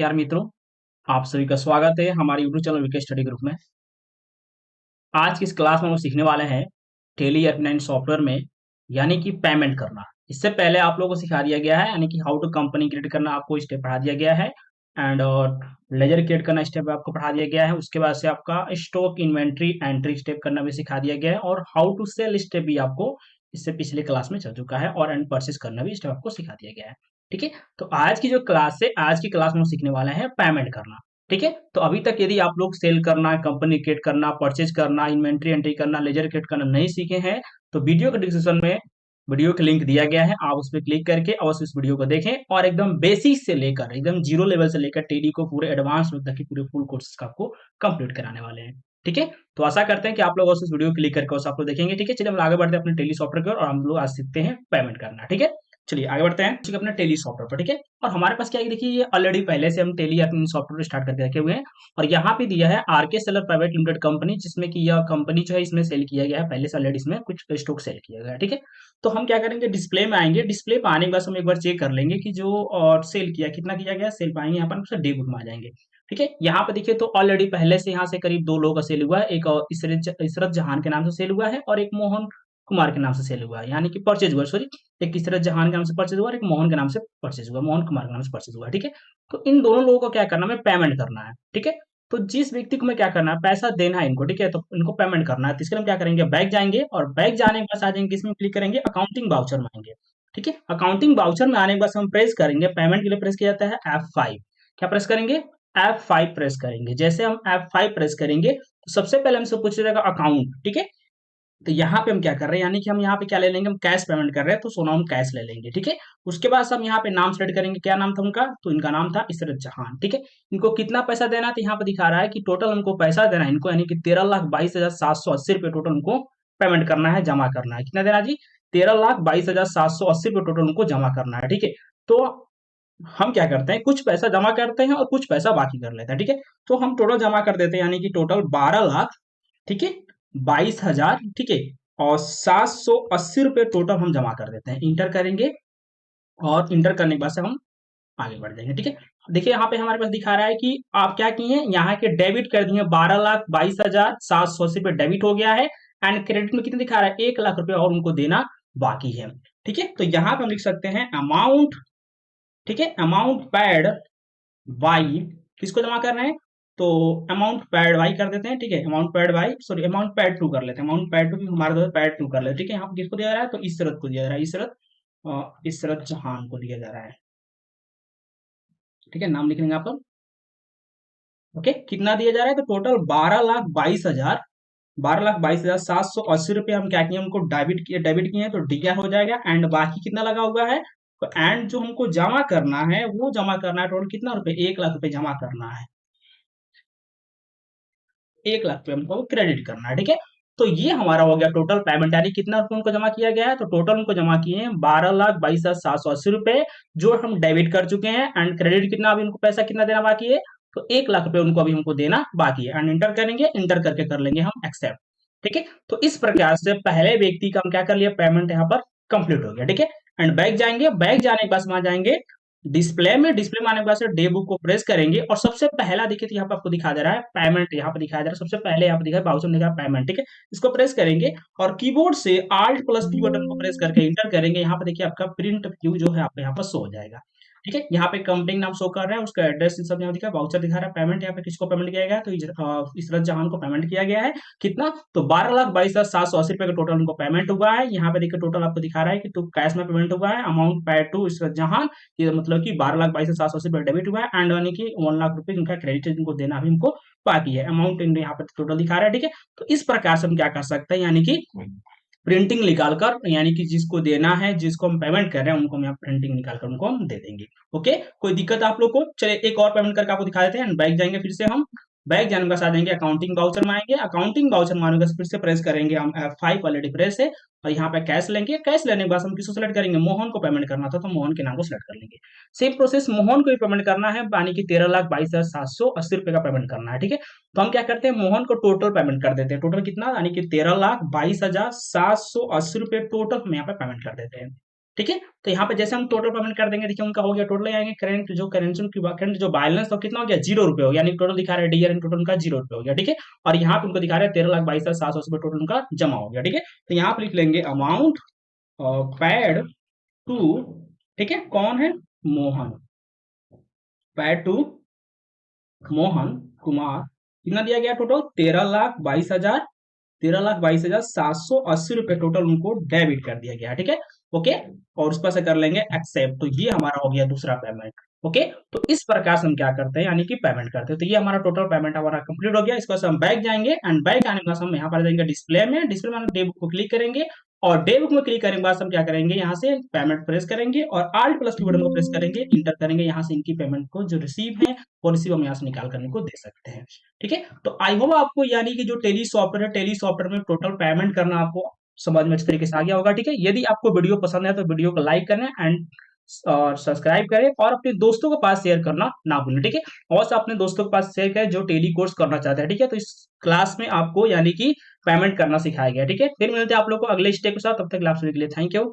यार मित्रों, आप सभी का स्वागत है हमारे यूट्यूब चैनल विके स्टडी ग्रुप में। आज की इस क्लास में हम सिखने वाले हैं टेली एप9 सॉफ्टवेयर में यानी कि पेमेंट करना। इससे पहले आप लोगों को सिखा दिया गया है यानी कि हाउ टू कंपनी क्रिएट करना, आपको स्टेप पढ़ा दिया गया है एंड लेजर क्रिएट करना स्टेप आपको पढ़ा दिया गया है। उसके बाद से आपका स्टॉक इन्वेंट्री एंट्री स्टेप करना भी सिखा दिया गया है और हाउ टू सेल स्टेप भी आपको इससे पिछले क्लास में चल चुका है और एंड परचेस करना भी स्टेप आपको सिखा दिया गया है। ठीक है, तो आज की जो क्लास है, आज की क्लास में हम सीखने वाले हैं पेमेंट करना। ठीक है, तो अभी तक यदि आप लोग सेल करना, कंपनी क्रिएट करना, परचेज करना, इन्वेंट्री एंट्री करना, लेजर क्रिएट करना नहीं सीखे हैं तो वीडियो के डिस्क्रिप्शन में वीडियो का लिंक दिया गया है, आप उस पर क्लिक करके अवश्य इस वीडियो को देखें और एकदम बेसिक से लेकर एकदम जीरो लेवल से लेकर टेली को पूरे एडवांस में तक की पूरे फुल कोर्सेज का आपको कंप्लीट कराने वाले हैं। ठीक है, तो आशा करते हैं कि आप लोग उस वीडियो को क्लिक करके आप लोग देखेंगे। ठीक है, चलिए हम आगे बढ़ते हैं अपने टेली सॉफ्टवेयर की ओर और हम लोग आज सीखते हैं पेमेंट करना। ठीक है, चलिए आगे बढ़ते हैं ठीक है अपने टेली सॉफ्टवेयर पर। ठीक है, और हमारे पास क्या है, देखिए ये ऑलरेडी पहले से हम टेली अपने सॉफ्टवेयर स्टार्ट करके रखे हुए हैं और यहाँ पे दिया है RK seller private limited company, जिसमें कि यह कंपनी जो है इसमें सेल किया गया है, पहले से ऑलरेडी इसमें कुछ स्टॉक सेल किया गया है। ठीक है, तो हम क्या करेंगे, डिस्प्ले में आएंगे, डिस्प्ले पे आने के बाद हम एक बार चेक कर लेंगे कि जो सेल किया कितना किया गया, सेल पाएंगे यहाँ पर डे बुक में आ जाएंगे। ठीक है, यहाँ पे देखिए तो ऑलरेडी पहले से यहाँ से करीब 2 लोगों का सेल हुआ है, एक इशरत जहान के नाम से सेल हुआ है और एक मोहन कुमार के नाम से सेल हुआ है, यानी कि परचेज हुआ, सॉरी, एक इशरत जहान के नाम से परचेज हुआ और एक मोहन के नाम से परचेज हुआ, मोहन कुमार के नाम से परचेज हुआ। ठीक है, तो इन दोनों लोगों को क्या करना है, पेमेंट करना है। ठीक है, तो जिस व्यक्ति को मैं क्या करना है, पैसा देना है इनको। ठीक है, तो इनको पेमेंट करना है, तो इसके लिए हम क्या करेंगे, बैक जाएंगे और बैक जाने के बाद आ जाएंगे, इसमें क्लिक करेंगे, अकाउंटिंग बाउचर में आएंगे। ठीक है, अकाउंटिंग बाउचर में आने के बाद हम प्रेस करेंगे, पेमेंट के लिए प्रेस किया जाता है F5। क्या प्रेस करेंगे, F5 प्रेस करेंगे। जैसे हम F5 प्रेस करेंगे तो सबसे पहले हमसे पूछ जाएगा अकाउंट। ठीक है, तो यहाँ पे हम क्या कर रहे हैं, यानी कि हम यहाँ पे क्या ले लेंगे, हम कैश पेमेंट कर रहे हैं तो सोना हम कैश ले लेंगे। ठीक है, उसके बाद हम यहाँ पे नाम सेलेक्ट करेंगे, क्या नाम था उनका, तो इनका नाम था इशरत जहान। ठीक है, इनको कितना पैसा देना है, तो यहाँ पे दिखा रहा है कि टोटल हमको पैसा देना है इनको, यानी कि 13,22,780 टोटल उनको पेमेंट करना है, जमा करना है। कितना देना जी, 13,22,780 टोटल उनको जमा करना है। ठीक है, तो हम क्या करते हैं, कुछ पैसा जमा करते हैं और कुछ पैसा बाकी कर लेते हैं। ठीक है, तो हम टोटल जमा कर देते हैं, यानी कि टोटल 12,00,000, ठीक है, 22,000, ठीक है, और 780 रुपये टोटल हम जमा कर देते हैं। इंटर करेंगे और इंटर करने के बाद से हम आगे बढ़ जाएंगे। ठीक है, देखिए यहाँ पे हमारे पास दिखा रहा है कि आप क्या किए हैं, यहाँ के डेबिट कर दिए 12,22,780 रुपये डेबिट हो गया है एंड क्रेडिट में कितना दिखा रहा है, 1,00,000 रुपये और उनको देना बाकी है। ठीक है, तो यहाँ पे हम लिख सकते हैं अमाउंट, ठीक है, अमाउंट पैड वाई, किसको जमा कर रहे हैं, तो अमाउंट पैड वाई कर देते हैं। ठीक है, amount paid y, sorry amount paid to कर लेते हैं, अमाउंट पैड टू हमारे दोस्त पैड टू कर लेते हैं। ठीक है, यहाँ पे किसको दिया जा रहा है, तो इशरत को दिया जा रहा है, इशरत, इशरत जहान को दिया जा रहा है। ठीक है, नाम लिख लेंगे आप लोग। ओके, कितना दिया जा रहा है, तो टोटल 12,22,000, 12,22,780 रुपये हम क्या किए, उनको डेबिट किए हैं, तो डीआर हो जाएगा एंड बाकी कितना लगा हुआ है, तो एंड जो हमको जमा करना है वो जमा करना है टोटल कितना रुपए, 1,00,000 रुपए जमा करना है, 1,00,000 रुपए हमको क्रेडिट करना है। ठीक है, तो ये हमारा हो गया टोटल पेमेंट, यानी कितना रुपए उनको जमा किया गया है, तो टोटल उनको जमा किए हैं 12,22,780 रुपए जो हम डेबिट कर चुके हैं एंड क्रेडिट कितना, अभी उनको पैसा कितना देना बाकी है, तो 1,00,000 रुपए उनको अभी हमको देना बाकी है एंड इंटर करेंगे, इंटर करके कर लेंगे हम एक्सेप्ट। ठीक है, तो इस प्रकार से पहले व्यक्ति का हम क्या कर लिया, पेमेंट यहाँ पर कंप्लीट हो गया। ठीक है, एंड बैक जाएंगे, बैक जाने के बाद वहां जाएंगे डिस्प्ले में, डिस्प्ले में आने के बाद से डे बुक को प्रेस करेंगे और सबसे पहला देखिए तो यहाँ पे आपको दिखा दे रहा है पेमेंट, यहाँ पे दिखाया जा रहा है सबसे पहले, यहाँ पे दिखा है बाउचर में, दिखा पेमेंट। ठीक है, इसको प्रेस करेंगे और कीबोर्ड से Alt प्लस P बटन को प्रेस करके इंटर करेंगे, यहाँ पे देखिए आपका प्रिंट व्यू जो है आपको यहाँ पर शो हो जाएगा। ठीक है, यहाँ पे कंपनी नाम शो कर रहा है, उसका एड्रेस सब यहाँ दिखा, बाउचर दिखा रहा है, पेमेंट यहाँ पे किसको पेमेंट किया गया है, तो इशरत जहान को पेमेंट किया गया है। कितना, तो 12,22,780 रुपए का टोटल उनको पेमेंट हुआ है। यहाँ पे देखिए टोटल आपको दिखा रहा है कि तो कैश में पेमेंट हुआ है, अमाउंट पेड टू इशरत जहान, ये मतलब कि 12,22,780 रुपए डेबिट हुआ है एंड यानी कि 1,00,000 रुपए उनका क्रेडिट इनको देना भी उनको बाकी है, अमाउंट यहाँ पे टोटल दिखा रहा है। ठीक है, तो इस प्रकार से हम क्या कर सकते हैं, यानी कि प्रिंटिंग निकाल कर, यानी कि जिसको देना है, जिसको हम पेमेंट कर रहे हैं उनको हम यहाँ प्रिंटिंग निकाल कर उनको हम दे देंगे। ओके, कोई दिक्कत आप लोग को, चलिए एक और पेमेंट करके आपको दिखा देते हैं, बैक जाएंगे, फिर से हम बैक जाने के बाद आ जाएंगे अकाउंटिंग बाउचर में आएंगे, अकाउंटिंग बाउचर में आने के बाद फिर से प्रेस करेंगे हम F5 ऑलरेडी प्रेस है और यहाँ पे कैश लेंगे, कैश लेने के बाद हम किसको सेलेक्ट करेंगे, मोहन को पेमेंट करना था तो मोहन के नाम को सेलेक्ट कर लेंगे। सेम प्रोसेस मोहन को भी पेमेंट करना है, यानी कि 13,22,780 रुपए का पेमेंट करना है। ठीक है, तो हम क्या करते हैं, मोहन को टोटल पेमेंट कर देते हैं, टोटल कितना, यानी कि 13,22,780 रुपए टोटल हम यहाँ पे पेमेंट कर देते हैं। ठीक है। तो यहाँ पे जैसे हम टोटल पेमेंट कर देंगे, देखिए उनका हो गया टोटल आएंगे करंट जो करेंसी की करंट जो बैलेंस तो कितना हो गया 0 रुपए हो गया, यानी टोटल दिखा रहा है डीआर टोटल उनका 0 रुपए हो गया। ठीक है। और यहाँ पे उनको दिखा रहा है 13,22,700 रुपए टोटल उनका जमा हो गया। ठीक है। तो यहाँ पे लिख लेंगे अमाउंट पेड टू, ठीक है, कौन है, मोहन, पेड टू मोहन कुमार, कितना दिया गया टोटल 13,22,780 रुपए टोटल उनको डेबिट कर दिया गया। ठीक है। ओके। और उस पर से कर लेंगे एक्सेप्ट, तो ये हमारा हो गया दूसरा पेमेंट। ओके। तो इस प्रकार से हम क्या करते हैं, यानी कि पेमेंट करते हैं। तो ये हमारा टोटल पेमेंट हमारा कंप्लीट हो गया। इसके बाद हम बैक जाएंगे एंड बैक आने के बाद हम यहाँ पर जाएंगे डिस्प्ले में, डिस्प्ले में हम डे बुक को क्लिक करेंगे और डे बुक में क्लिक करने के बाद हम क्या करेंगे, यहाँ से पेमेंट प्रेस करेंगे और Alt प्लस की बटन को प्रेस करेंगे, इंटर करेंगे, यहाँ से इनकी पेमेंट को जो रिसीव है वो रिसीव हम यहाँ से निकाल करने को दे सकते हैं। ठीक है। तो आई होप आपको यानी कि जो टेली सॉफ्टवेयर है, टेली सॉफ्टवेयर में टोटल पेमेंट करना आपको समझ में अच्छे तरीके से आ गया होगा। ठीक है। यदि आपको वीडियो पसंद है तो वीडियो को लाइक करें एंड और सब्सक्राइब करें और अपने दोस्तों के पास शेयर करना ना भूलें। ठीक है। और से अपने दोस्तों के पास शेयर करें जो टेली कोर्स करना चाहते हैं। ठीक है। तो इस क्लास में आपको यानी कि पेमेंट करना सिखाया गया। ठीक है। फिर मिलते हैं आप लोग को अगले स्टेप के साथ, तब तक आप सभी के लिए थैंक यू।